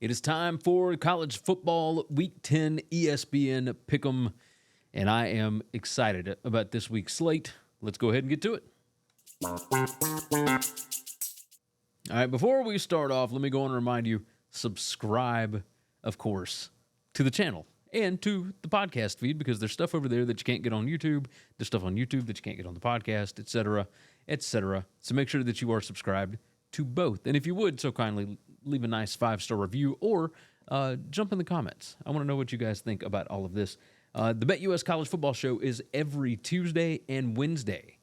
It is time for college football Week 10 ESPN Pickem, and I am excited about this week's slate. Let's go ahead and get to it. All right, before we start off, let me go and remind you, subscribe, of course, to the channel and to the podcast feed, because there's stuff over there that you can't get on YouTube. There's stuff on YouTube that you can't get on the podcast, etc., etc. So make sure that you are subscribed to both. And if you would so kindly leave a nice 5-star review or jump in the comments. I want to know what you guys think about all of this. The BetUS College Football Show is every Tuesday and Wednesday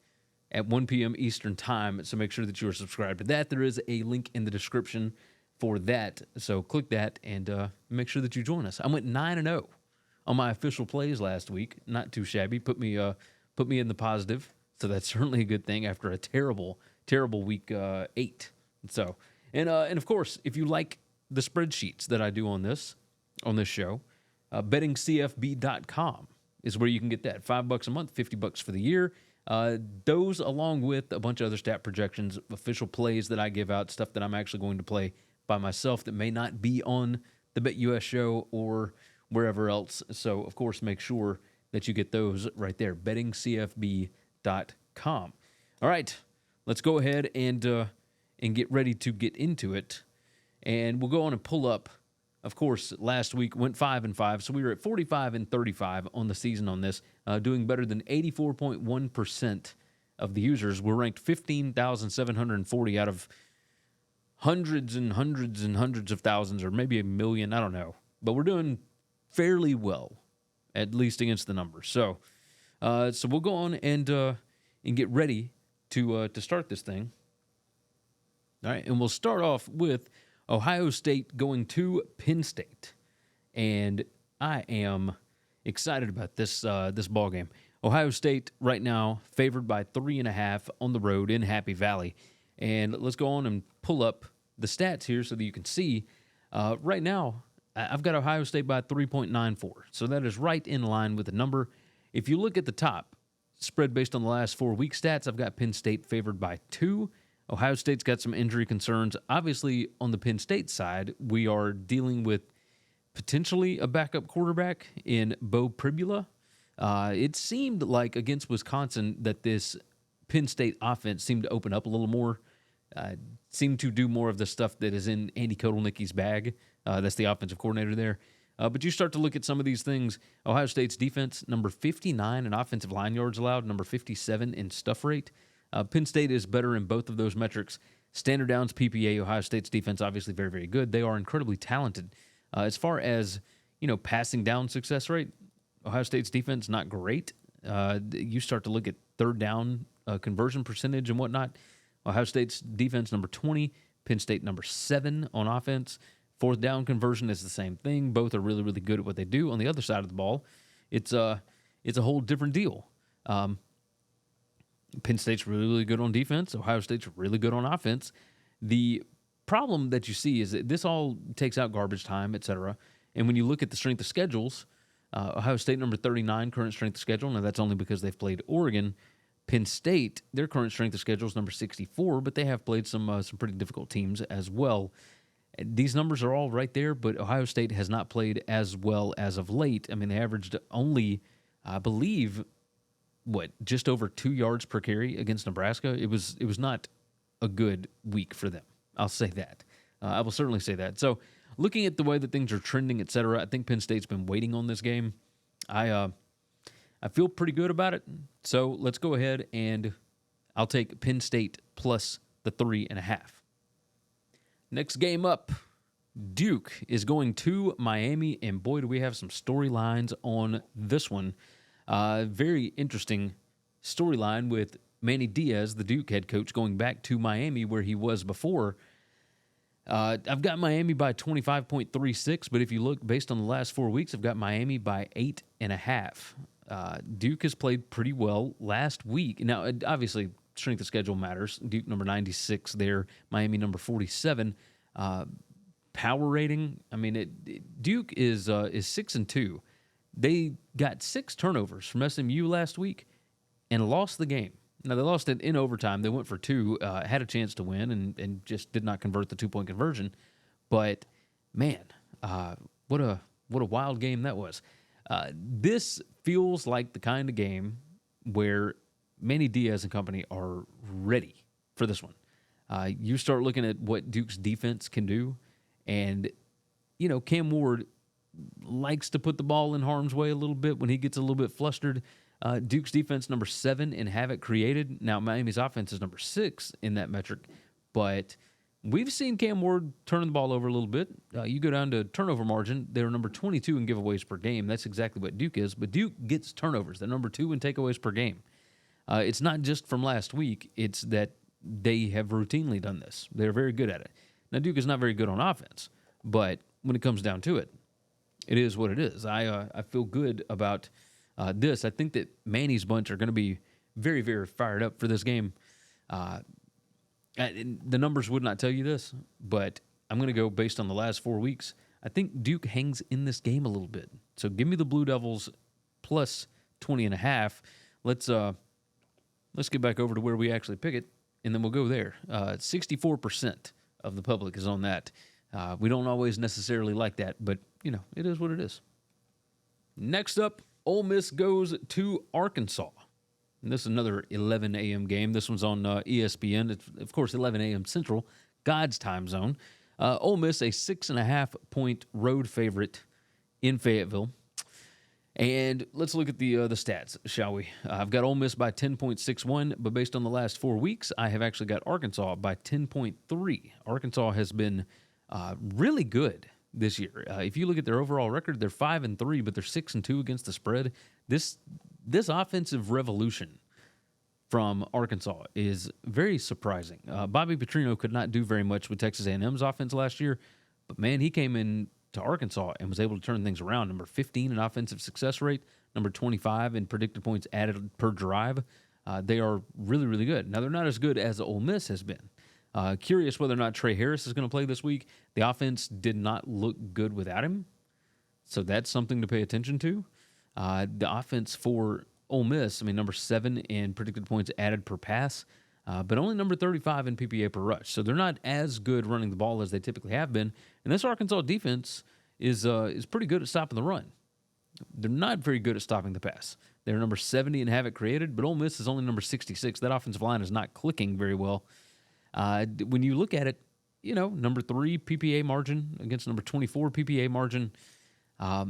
at 1 p.m. Eastern Time, so make sure that you are subscribed to that. There is a link in the description for that, so click that and make sure that you join us. I went 9-0 on my official plays last week. Not too shabby. Put me in the positive, so that's certainly a good thing after a terrible week 8. So, and of course, if you like the spreadsheets that I do on this show, bettingcfb.com is where you can get that. $5 a month, $50 for the year. Those, along with a bunch of other stat projections, official plays that I give out, stuff that I'm actually going to play by myself that may not be on the BetUS show or wherever else. So, of course, make sure that you get those right there, bettingcfb.com. All right, let's go ahead and get ready to get into it. And we'll go on and pull up. Of course, last week went 5-5, so we were at 45-35 on the season on this, doing better than 84.1% of the users. We're ranked 15,740 out of hundreds and hundreds and hundreds of thousands, or maybe a million, I don't know. But we're doing fairly well, at least against the numbers. So we'll go on and get ready to start this thing. All right, and we'll start off with Ohio State going to Penn State, and I am excited about this ball game. Ohio State right now favored by 3.5 on the road in Happy Valley, and let's go on and pull up the stats here so that you can see. Right now, I've got Ohio State by 3.94, so that is right in line with the number. If you look at the top spread based on the last 4 week stats, I've got Penn State favored by 2. Ohio State's got some injury concerns. Obviously, on the Penn State side, we are dealing with potentially a backup quarterback in Bo Pribula. It seemed like against Wisconsin that this Penn State offense seemed to open up a little more, seemed to do more of the stuff that is in Andy Kotelnicki's bag. That's the offensive coordinator there. But you start to look at some of these things. Ohio State's defense, number 59 in offensive line yards allowed, number 57 in stuff rate. Penn State is better in both of those metrics. Standard downs, PPA, Ohio State's defense obviously very, very good. They are incredibly talented. As far as, passing down success rate, Ohio State's defense not great. You start to look at third down conversion percentage and whatnot. Ohio State's defense number 20, Penn State number 7 on offense. Fourth down conversion is the same thing. Both are really, really good at what they do. On the other side of the ball, it's a whole different deal. Penn State's really, really good on defense. Ohio State's really good on offense. The problem that you see is that this all takes out garbage time, etc. And when you look at the strength of schedules, Ohio State number 39 current strength of schedule. Now that's only because they've played Oregon. Penn State, their current strength of schedule is number 64, but they have played some pretty difficult teams as well. These numbers are all right there, but Ohio State has not played as well as of late. I mean, they averaged only, I believe, just over 2 yards per carry against Nebraska. It was not a good week for them. I'll say that. I will certainly say that. So looking at the way that things are trending, et cetera, I think Penn State's been waiting on this game. I feel pretty good about it. So let's go ahead and I'll take Penn State plus the 3.5. Next game up, Duke is going to Miami, and boy, do we have some storylines on this one. Very interesting storyline with Manny Diaz, the Duke head coach, going back to Miami where he was before. I've got Miami by 25.36, but if you look based on the last 4 weeks, I've got Miami by 8.5. Duke has played pretty well last week. Now, obviously, strength of schedule matters. Duke number 96 there, Miami number 47. Power rating, I mean, Duke is 6-2. They got 6 turnovers from SMU last week and lost the game. Now, they lost it in overtime. They went for 2, had a chance to win, and just did not convert the 2-point conversion. But Man, what a wild game that was. This feels like the kind of game where Manny Diaz and company are ready for this one. You start looking at what Duke's defense can do, and Cam Ward likes to put the ball in harm's way a little bit when he gets a little bit flustered. Duke's defense number 7 in havoc created. Now Miami's offense is number 6 in that metric, but we've seen Cam Ward turn the ball over a little bit. You go down to turnover margin, they're number 22 in giveaways per game. That's exactly what Duke is, but Duke gets turnovers. They're number 2 in takeaways per game. It's not just from last week. It's that they have routinely done this. They're very good at it. Now, Duke is not very good on offense, but when it comes down to it, it is what it is. I feel good about this. I think that Manny's bunch are going to be very, very fired up for this game. The numbers would not tell you this, but I'm going to go based on the last 4 weeks. I think Duke hangs in this game a little bit. So give me the Blue Devils plus 20.5. Let's get back over to where we actually pick it, and then we'll go there. 64% of the public is on that. We don't always necessarily like that, but, it is what it is. Next up, Ole Miss goes to Arkansas. And this is another 11 a.m. game. This one's on ESPN. It's, of course, 11 a.m. Central, God's time zone. Ole Miss, a 6.5-point road favorite in Fayetteville. And let's look at the stats, shall we? I've got Ole Miss by 10.61, but based on the last 4 weeks, I have actually got Arkansas by 10.3. Arkansas has been really good this year. If you look at their overall record, they're 5-3, but they're 6-2 against the spread. This offensive revolution from Arkansas is very surprising. Bobby Petrino could not do very much with Texas A&M's offense last year, but man, he came in to Arkansas and was able to turn things around. Number 15 in offensive success rate, number 25 in predicted points added per drive. They are really, really good. Now, they're not as good as Ole Miss has been. Curious whether or not Trey Harris is going to play this week. The offense did not look good without him, so that's something to pay attention to. The offense for Ole Miss, number 7 in predicted points added per pass, but only number 35 in PPA per rush. So they're not as good running the ball as they typically have been. And this Arkansas defense is pretty good at stopping the run. They're not very good at stopping the pass. They're number 70 in havoc created, but Ole Miss is only number 66. That offensive line is not clicking very well. When you look at it, number 3 PPA margin against number 24 PPA margin. I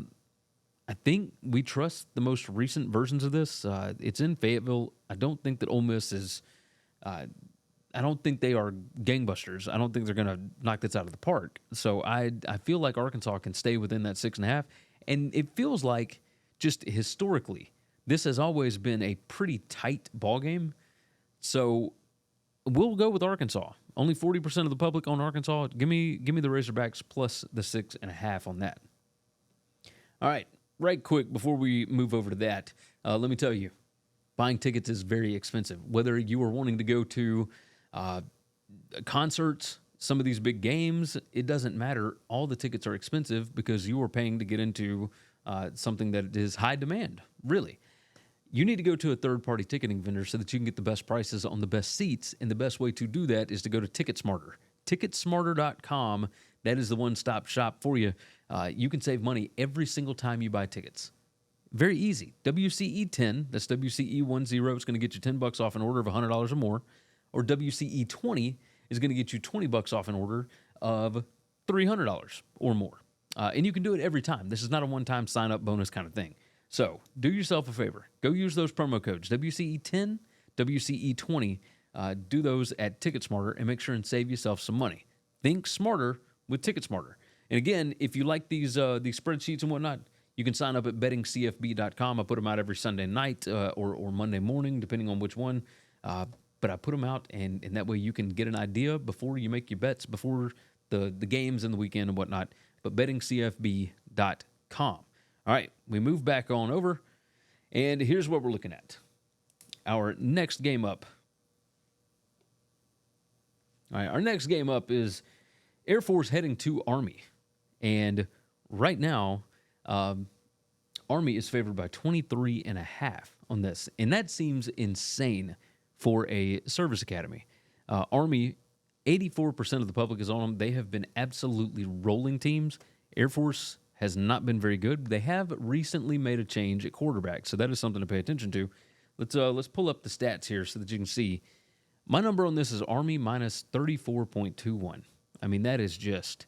think we trust the most recent versions of this. It's in Fayetteville. I don't think that Ole Miss is I don't think they are gangbusters. I don't think they're going to knock this out of the park. So I feel like Arkansas can stay within that 6.5. And it feels like, just historically, this has always been a pretty tight ball game. So we'll go with Arkansas. Only 40% of the public on Arkansas. Give me the Razorbacks plus the 6.5 on that. All right. Right quick, before we move over to that, let me tell you, buying tickets is very expensive. Whether you are wanting to go to concerts, some of these big games, it doesn't matter. All the tickets are expensive because you are paying to get into something that is high demand, really. You need to go to a third-party ticketing vendor so that you can get the best prices on the best seats, and the best way to do that is to go to TicketSmarter. TicketSmarter.com, that is the one-stop shop for you. You can save money every single time you buy tickets. Very easy. WCE10, that's WCE10, is going to get you $10 off an order of $100 or more. Or WCE20 is going to get you $20 off an order of $300 or more. And you can do it every time. This is not a one-time sign-up bonus kind of thing. So do yourself a favor. Go use those promo codes, WCE10, WCE20. Do those at TicketSmarter and make sure and save yourself some money. Think smarter with TicketSmarter. And again, if you like these spreadsheets and whatnot, you can sign up at bettingcfb.com. I put them out every Sunday night or Monday morning, depending on which one. But I put them out, and that way you can get an idea before you make your bets, before the games and the weekend and whatnot. But bettingcfb.com. All right, we move back on over, and here's what we're looking at. Our next game up. All right, our next game up is Air Force heading to Army. And right now, Army is favored by 23.5 on this. And that seems insane for a service academy. Army, 84% of the public is on them. They have been absolutely rolling teams. Air Force has not been very good. They have recently made a change at quarterback, so that is something to pay attention to. Let's pull up the stats here so that you can see. My number on this is Army minus 34.21. I mean, that is just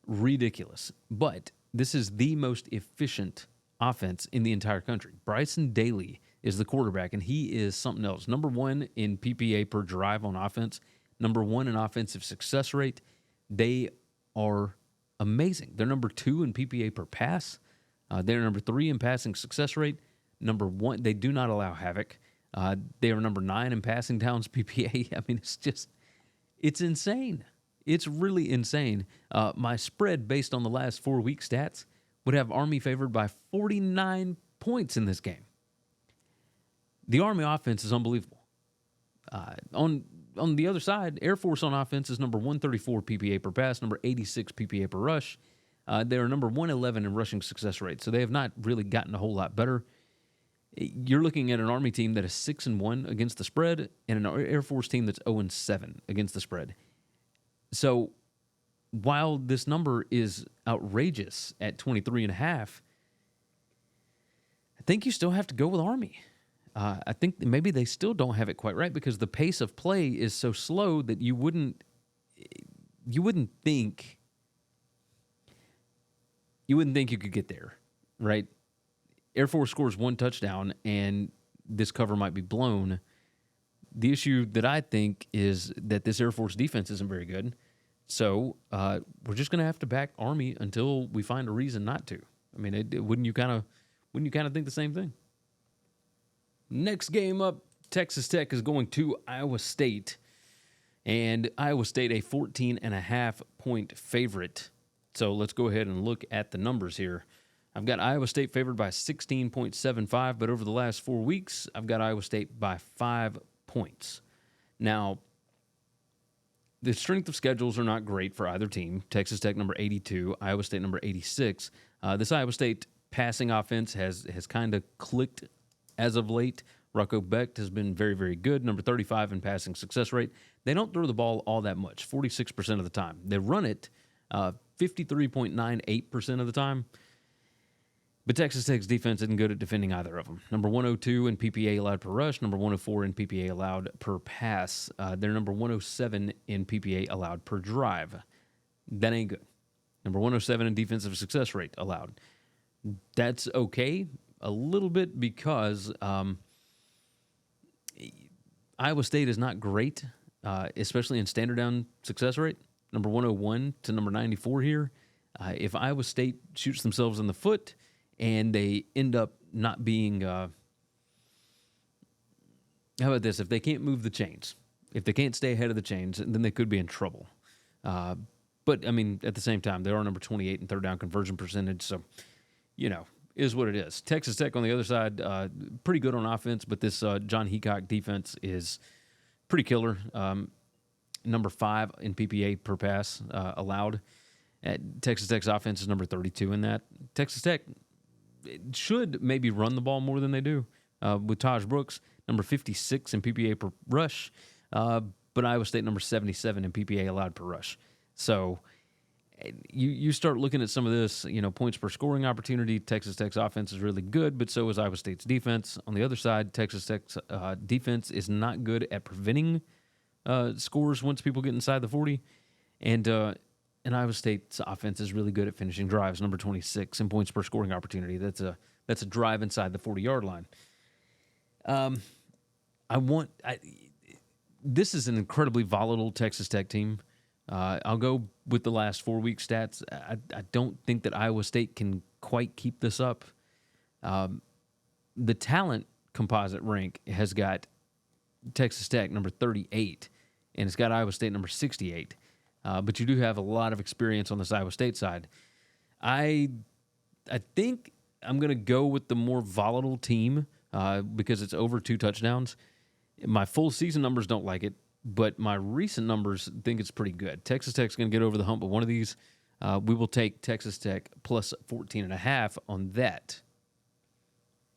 ridiculous. But this is the most efficient offense in the entire country. Bryson Daly is the quarterback, and he is something else. Number 1 in PPA per drive on offense. Number 1 in offensive success rate. They are amazing. They're number 2 in PPA per pass. They're number 3 in passing success rate. Number 1, they do not allow havoc. They are number 9 in passing downs PPA. I mean, it's insane. It's really insane. My spread based on the last 4-week stats would have Army favored by 49 points in this game. The Army offense is unbelievable. On the other side, Air Force on offense is number 134 PPA per pass, number 86 PPA per rush. They are number 111 in rushing success rate, so they have not really gotten a whole lot better. You're looking at an Army team that is 6-1 against the spread and an Air Force team that's 0-7 against the spread. So while this number is outrageous at 23.5, I think you still have to go with Army. I think maybe they still don't have it quite right because the pace of play is so slow that you wouldn't think you could get there, right? Air Force scores 1 touchdown and this cover might be blown. The issue that I think is that this Air Force defense isn't very good. So we're just going to have to back Army until we find a reason not to. I mean, wouldn't you kind of think the same thing? Next game up, Texas Tech is going to Iowa State, and Iowa State a 14.5 point favorite. So let's go ahead and look at the numbers here. I've got Iowa State favored by 16.75, but over the last 4 weeks, I've got Iowa State by 5 points. Now, the strength of schedules are not great for either team. Texas Tech number 82, Iowa State number 86. This Iowa State passing offense has kind of clicked as of late. Rocco Becht has been very, very good, number 35 in passing success rate. They don't throw the ball all that much, 46% of the time. They run it 53.98% of the time. But Texas Tech's defense isn't good at defending either of them. Number 102 in PPA allowed per rush, number 104 in PPA allowed per pass. They're number 107 in PPA allowed per drive. That ain't good. Number 107 in defensive success rate allowed. That's okay a little bit because Iowa State is not great, especially in standard down success rate. Number 101 to number 94 here. If Iowa State shoots themselves in the foot and they end up not being, how about this? If they can't move the chains, if they can't stay ahead of the chains, then they could be in trouble. But, I mean, at the same time, they are number 28 in third down conversion percentage, so, is what it is. Texas Tech on the other side, pretty good on offense, but this John Heacock defense is pretty killer. Number 5 in PPA per pass allowed. Texas Tech's offense is number 32 in that. Texas Tech should maybe run the ball more than they do with Taj Brooks, number 56 in PPA per rush, but Iowa State number 77 in PPA allowed per rush. So you start looking at some of this, points per scoring opportunity. Texas Tech's offense is really good, but so is Iowa State's defense. On the other side, Texas Tech's defense is not good at preventing scores once people get inside the 40. And Iowa State's offense is really good at finishing drives, number 26 in points per scoring opportunity. That's a drive inside the 40-yard line. This is an incredibly volatile Texas Tech team. I'll go with the last 4-week stats. I don't think that Iowa State can quite keep this up. The talent composite rank has got Texas Tech number 38, and it's got Iowa State number 68. But you do have a lot of experience on this Iowa State side. I think I'm going to go with the more volatile team because it's over 2 touchdowns. My full season numbers don't like it, but my recent numbers think it's pretty good. Texas Tech's going to get over the hump of one of these. We will take Texas Tech plus 14.5 on that.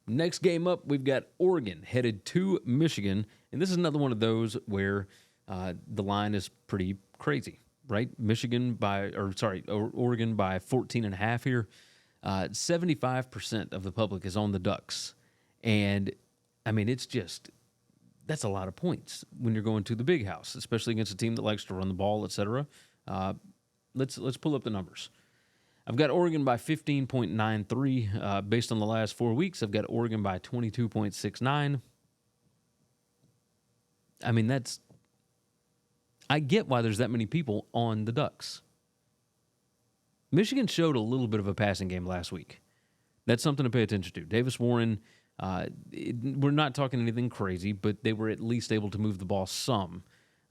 Next game up, we've got Oregon headed to Michigan, and this is another one of those where the line is pretty crazy, right? Oregon by 14.5 here. 75% of the public is on the Ducks. And, I mean, that's a lot of points when you're going to the big house, especially against a team that likes to run the ball, et cetera. Let's pull up the numbers. I've got Oregon by 15.93. Based on the last 4 weeks, I've got Oregon by 22.69. I mean, I get why there's that many people on the Ducks. Michigan showed a little bit of a passing game last week. That's something to pay attention to. Davis Warren, we're not talking anything crazy, but they were at least able to move the ball some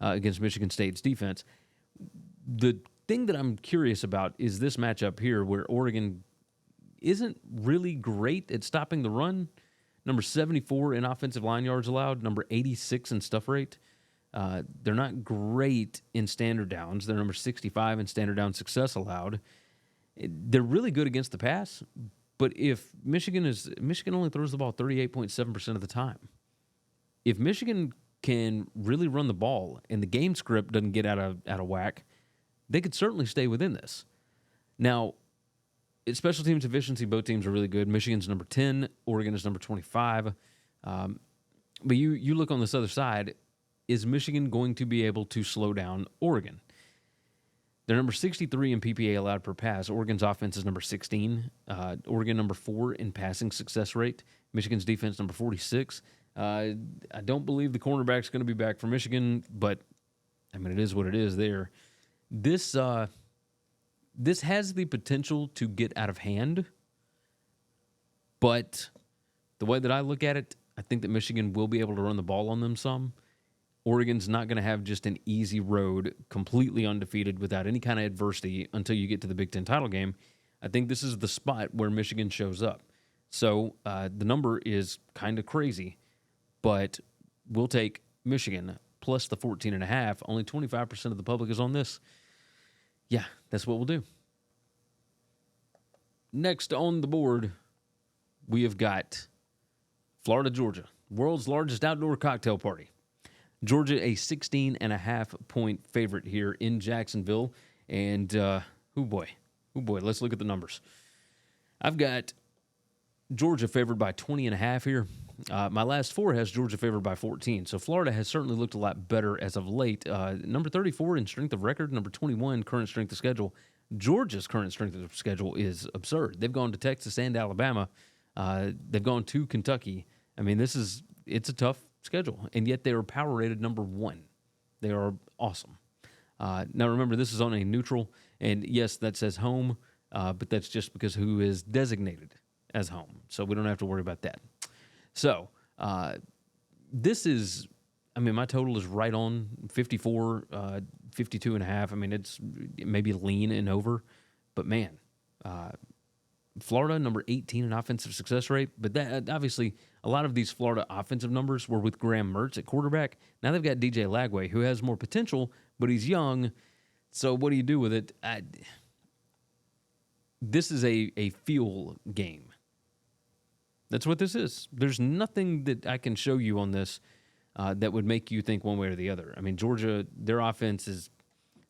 against Michigan State's defense. The thing that I'm curious about is this matchup here where Oregon isn't really great at stopping the run. Number 74 in offensive line yards allowed, number 86 in stuff rate. They're not great in standard downs. They're number 65 in standard down success allowed. They're really good against the pass, but if Michigan only throws the ball 38.7% of the time. If Michigan can really run the ball and the game script doesn't get out of whack, they could certainly stay within this. Now, special teams efficiency, both teams are really good. Michigan's number 10, Oregon is number 25. But you look on this other side, is Michigan going to be able to slow down Oregon? They're number 63 in PPA allowed per pass. Oregon's offense is number 16. Oregon number 4 in passing success rate. Michigan's defense number 46. I don't believe the cornerback's going to be back for Michigan, but I mean, it is what it is there. This has the potential to get out of hand, but the way that I look at it, I think that Michigan will be able to run the ball on them some. Oregon's not going to have just an easy road, completely undefeated without any kind of adversity until you get to the Big Ten title game. I think this is the spot where Michigan shows up. So the number is kind of crazy, but we'll take Michigan plus the 14.5. Only 25% of the public is on this. Yeah, that's what we'll do. Next on the board, we have got Florida, Georgia, world's largest outdoor cocktail party. Georgia, a 16.5-point favorite here in Jacksonville. And, oh boy, let's look at the numbers. I've got Georgia favored by 20.5 here. My last 4 has Georgia favored by 14. So Florida has certainly looked a lot better as of late. Number 34 in strength of record, number 21 current strength of schedule. Georgia's current strength of schedule is absurd. They've gone to Texas and Alabama. They've gone to Kentucky. I mean, it's a tough schedule, and yet they are power rated number 1. They are awesome. Now, remember, this is on a neutral, and yes, that says home, but that's just because who is designated as home, so we don't have to worry about that. So, this is, I mean, my total is right on 54, 52.5. I mean, it's maybe lean and over, but man, Florida, number 18 in offensive success rate, but that obviously a lot of these Florida offensive numbers were with Graham Mertz at quarterback. Now they've got DJ Lagway, who has more potential, but he's young. So what do you do with it? This is a fuel game. That's what this is. There's nothing that I can show you on this that would make you think one way or the other. I mean, Georgia, their offense is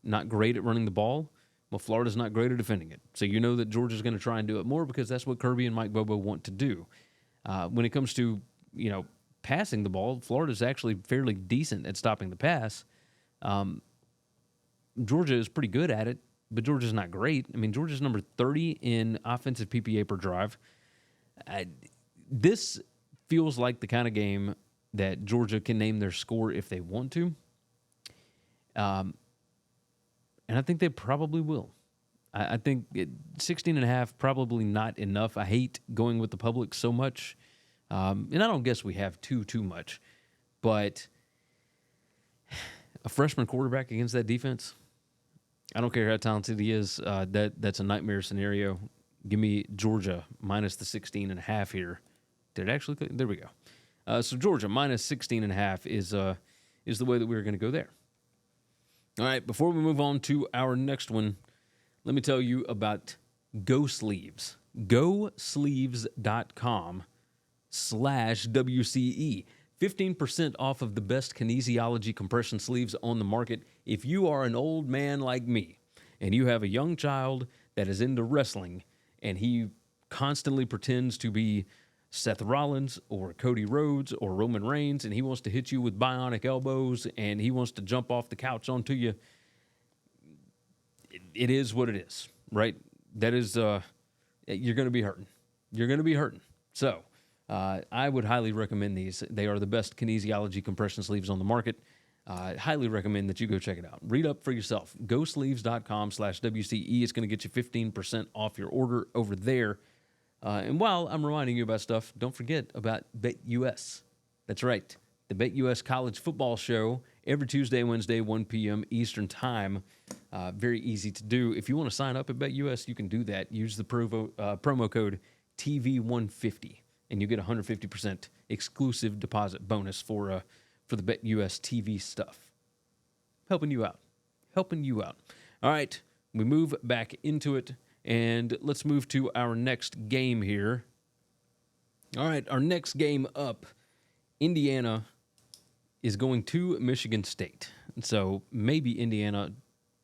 not great at running the ball. Well, Florida's not great at defending it. So you know that Georgia's going to try and do it more because that's what Kirby and Mike Bobo want to do. When it comes to, passing the ball, Florida's actually fairly decent at stopping the pass. Georgia is pretty good at it, but Georgia's not great. I mean, Georgia's number 30 in offensive PPA per drive. This feels like the kind of game that Georgia can name their score if they want to. And I think they probably will. I think 16.5 probably not enough. I hate going with the public so much. And I don't guess we have too much. But a freshman quarterback against that defense, I don't care how talented he is. That's a nightmare scenario. Give me Georgia minus the 16.5 here. Did it actually? There we go. So Georgia minus 16.5 is the way that we're going to go there. All right, before we move on to our next one, let me tell you about Go Sleeves. GoSleeves.com/WCE. 15% off of the best kinesiology compression sleeves on the market. If you are an old man like me and you have a young child that is into wrestling and he constantly pretends to be Seth Rollins or Cody Rhodes or Roman Reigns and he wants to hit you with bionic elbows and he wants to jump off the couch onto you, it is what it is, right? That is, you're going to be hurting. You're going to be hurting. So I would highly recommend these. They are the best kinesiology compression sleeves on the market. Highly recommend that you go check it out. Read up for yourself. GoSleeves.com/WCE. It's going to get you 15% off your order over there. And while I'm reminding you about stuff, don't forget about BetUS. That's right. The BetUS College Football Show every Tuesday, Wednesday, 1 p.m. Eastern Time. Very easy to do. If you want to sign up at BetUS, you can do that. Use the promo code TV150, and you get 150% exclusive deposit bonus for the BetUS TV stuff. Helping you out. All right, we move back into it, and let's move to our next game here. All right, our next game up, Indiana is going to Michigan State. So maybe Indiana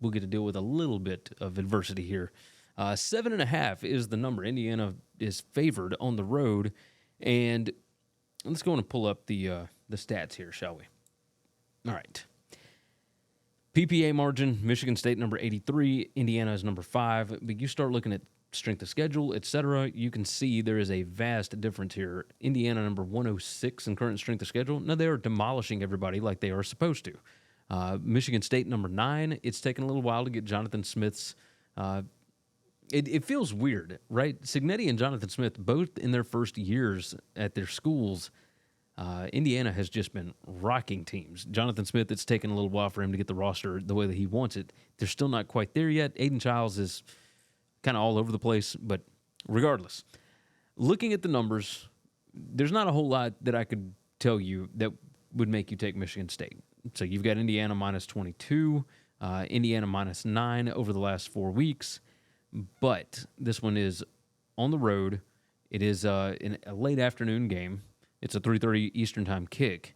will get to deal with a little bit of adversity here. 7.5 is the number. Indiana is favored on the road. And let's go and pull up the stats here, shall we? All right. PPA margin, Michigan State number 83, Indiana is number 5. But you start looking at strength of schedule, etc., you can see there is a vast difference here. Indiana number 106 in current strength of schedule. Now, they are demolishing everybody like they are supposed to. Michigan State number 9, it's taken a little while to get Jonathan Smith's... It feels weird, right? Cignetti and Jonathan Smith, both in their first years at their schools, Indiana has just been rocking teams. Jonathan Smith, it's taken a little while for him to get the roster the way that he wants it. They're still not quite there yet. Aiden Childs is kind of all over the place, but regardless, looking at the numbers, there's not a whole lot that I could tell you that would make you take Michigan State. So you've got Indiana minus 22, Indiana minus 9 over the last 4 weeks, but this one is on the road. It is in a late afternoon game. It's a 3:30 Eastern time kick.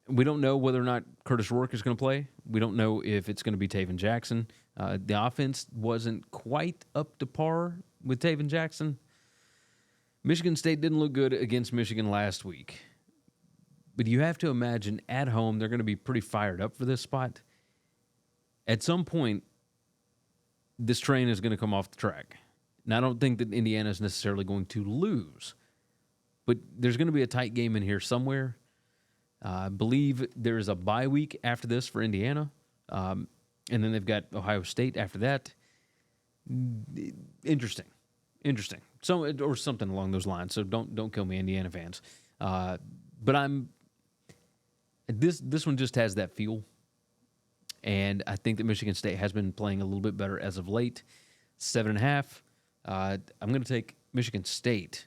We don't know whether or not Curtis Rourke is going to play. We don't know if it's going to be Taven Jackson. The offense wasn't quite up to par with Taven Jackson. Michigan State didn't look good against Michigan last week. But you have to imagine at home they're going to be pretty fired up for this spot. At some point, this train is going to come off the track. Now, I don't think that Indiana is necessarily going to lose. But there's going to be a tight game in here somewhere. I believe there is a bye week after this for Indiana. And then they've got Ohio State after that. Interesting. So, or something along those lines. So don't kill me, Indiana fans. But this one just has that feel. And I think that Michigan State has been playing a little bit better as of late. 7.5. I'm going to take Michigan State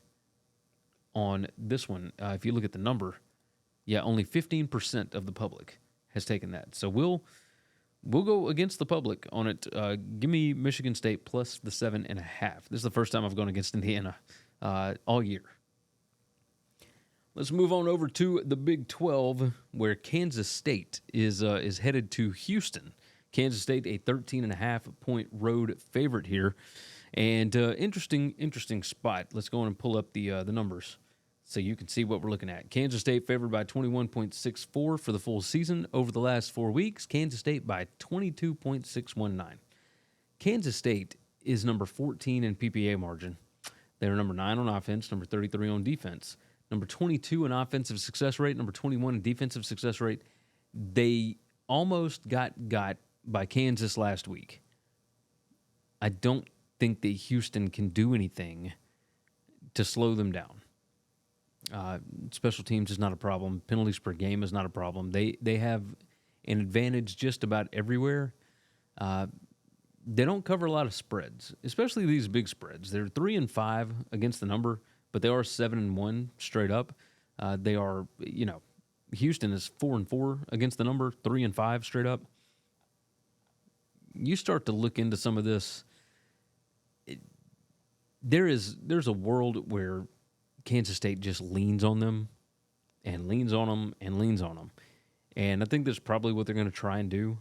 on this one. If you look at the number, only 15% of the public has taken that. So we'll go against the public on it. Give me Michigan State plus the 7.5. This is the first time I've gone against Indiana all year. Let's move on over to the Big 12, where Kansas State is headed to Houston. Kansas State, a 13.5-point road favorite here. And interesting spot. Let's go on and pull up the numbers so you can see what we're looking at. Kansas State favored by 21.64 for the full season. Over the last 4 weeks, Kansas State by 22.619. Kansas State is number 14 in PPA margin. They're number 9 on offense, number 33 on defense, number 22 in offensive success rate, number 21 in defensive success rate. They almost got by Kansas last week. I don't think that Houston can do anything to slow them down. Special teams is not a problem. Penalties per game is not a problem. They have an advantage just about everywhere. They don't cover a lot of spreads, especially these big spreads. They're 3-5 against the number, but they are 7-1 straight up. They are, Houston is 4-4 against the number, 3-5 straight up. You start to look into some of this. There's a world where Kansas State just leans on them and leans on them and leans on them. And I think that's probably what they're going to try and do.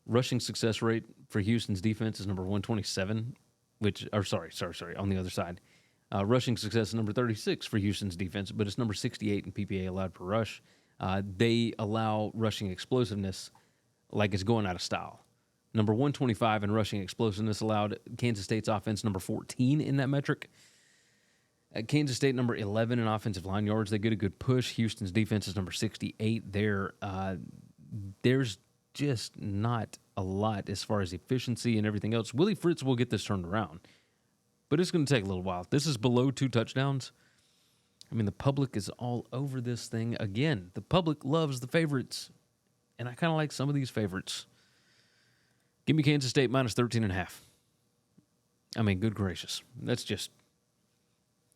Rushing success rate for Houston's defense is number 127, on the other side. Rushing success is number 36 for Houston's defense, but it's number 68 in PPA allowed per rush. They allow rushing explosiveness like it's going out of style. Number 125 in rushing explosiveness allowed. Kansas State's offense number 14 in that metric. Kansas State number 11 in offensive line yards. They get a good push. Houston's defense is number 68 there. There's just not a lot as far as efficiency and everything else. Willie Fritz will get this turned around, but it's going to take a little while. This is below 2 touchdowns. I mean, the public is all over this thing. Again, the public loves the favorites, and I kind of like some of these favorites. Give me Kansas State minus 13.5. I mean, good gracious. That's just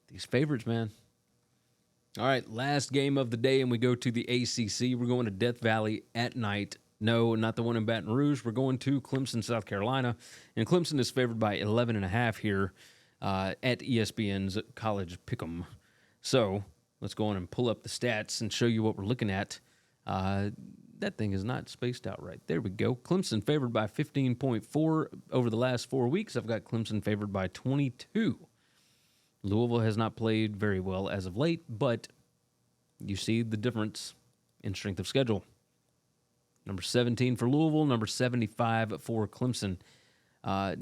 these favorites, man. All right, last game of the day, and we go to the ACC. We're going to Death Valley at night. No, not the one in Baton Rouge. We're going to Clemson, South Carolina, and Clemson is favored by 11.5 here at ESPN's College Pickem. So let's go on and pull up the stats and show you what we're looking at. That thing is not spaced out right. There we go. Clemson favored by 15.4 over the last 4 weeks. I've got Clemson favored by 22. Louisville has not played very well as of late, but you see the difference in strength of schedule. Number 17 for Louisville, number 75 for Clemson.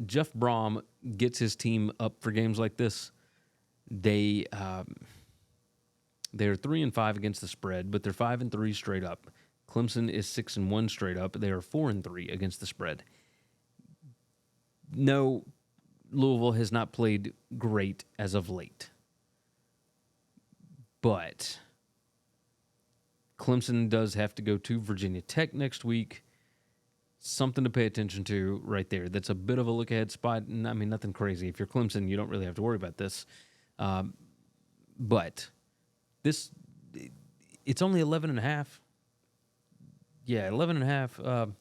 Jeff Brom gets his team up for games like this. They're 3-5 against the spread, but they're 5-3 straight up. Clemson is 6-1 straight up. They are 4-3 against the spread. No, Louisville has not played great as of late, but Clemson does have to go to Virginia Tech next week. Something to pay attention to right there. That's a bit of a look-ahead spot. I mean, nothing crazy. If you're Clemson, you don't really have to worry about this. But this, it's only 11.5. Yeah, 11.5.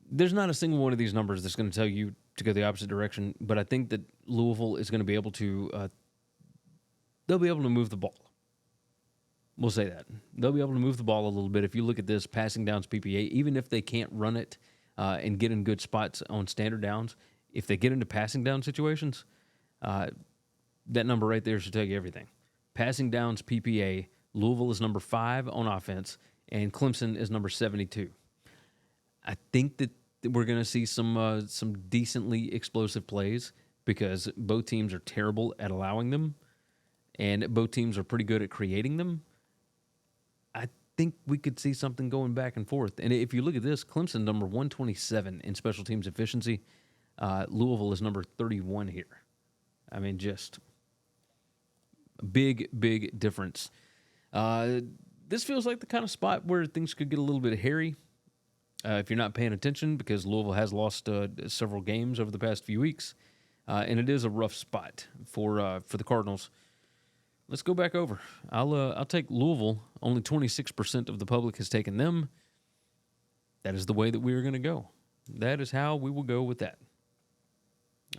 There's not a single one of these numbers that's going to tell you to go the opposite direction, but I think that Louisville is going to be able to, they'll be able to move the ball. We'll say that. They'll be able to move the ball a little bit. If you look at this, passing downs PPA, even if they can't run it and get in good spots on standard downs, if they get into passing down situations, that number right there should tell you everything. Passing downs PPA, Louisville is number 5 on offense, and Clemson is number 72. I think that we're going to see some decently explosive plays because both teams are terrible at allowing them, and both teams are pretty good at creating them. I think we could see something going back and forth. And if you look at this, Clemson number 127 in special teams efficiency. Louisville is number 31 here. I mean, just a big, big difference. This feels like the kind of spot where things could get a little bit hairy. If you're not paying attention, because Louisville has lost several games over the past few weeks, and it is a rough spot for the Cardinals. Let's go back over. I'll take Louisville. Only 26% of the public has taken them. That is the way that we are going to go. That is how we will go with that.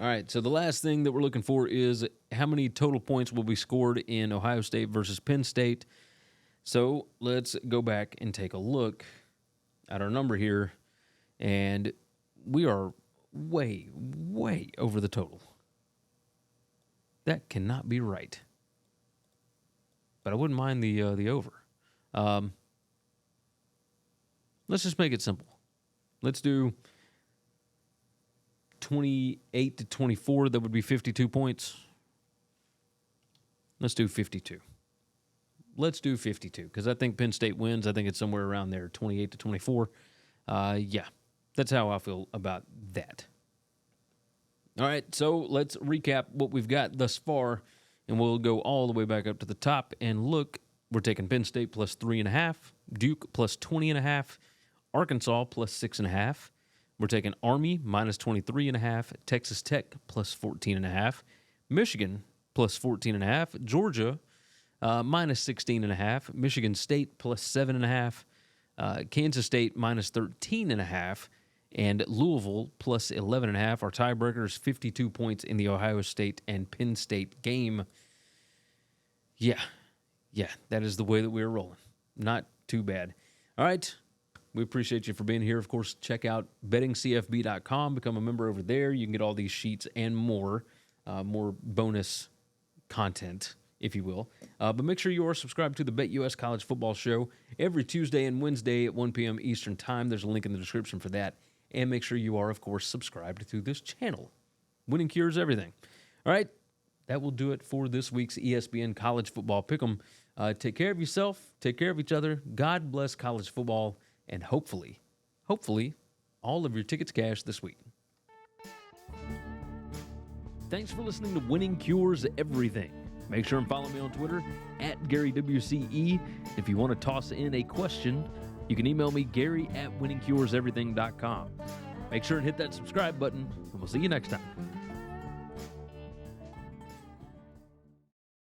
All right, so the last thing that we're looking for is how many total points will be scored in Ohio State versus Penn State. So let's go back and take a look at our number here, and we are way, way over the total. That cannot be right. But I wouldn't mind the over. Let's just make it simple. Let's do 28 to 24. That would be 52 points. Let's do 52. Let's do 52 because I think Penn State wins. I think it's somewhere around there, 28 to 24. Yeah, that's how I feel about that. All right, so let's recap what we've got thus far, and we'll go all the way back up to the top and look. We're taking Penn State plus 3.5, Duke plus 20.5, Arkansas plus 6.5. We're taking Army minus 23.5, Texas Tech plus 14.5, Michigan plus 14.5, Georgia minus 16.5, Michigan State plus 7.5, Kansas State minus 13.5, and Louisville plus 11.5. Our tiebreaker is 52 points in the Ohio State and Penn State game. Yeah, that is the way that we're rolling. Not too bad. All right. We appreciate you for being here. Of course, check out bettingcfb.com. Become a member over there. You can get all these sheets and more bonus content, if you will. But make sure you are subscribed to the BetUS College Football Show every Tuesday and Wednesday at 1 p.m. Eastern Time. There's a link in the description for that. And make sure you are, of course, subscribed to this channel. Winning cures everything. All right. That will do it for this week's ESPN College Football Pickem. Take care of yourself. Take care of each other. God bless college football. And hopefully, all of your tickets cash this week. Thanks for listening to Winning Cures Everything. Make sure and follow me on Twitter at GaryWCE. If you want to toss in a question, you can email me, Gary@winningcureseverything.com. Make sure and hit that subscribe button, and we'll see you next time.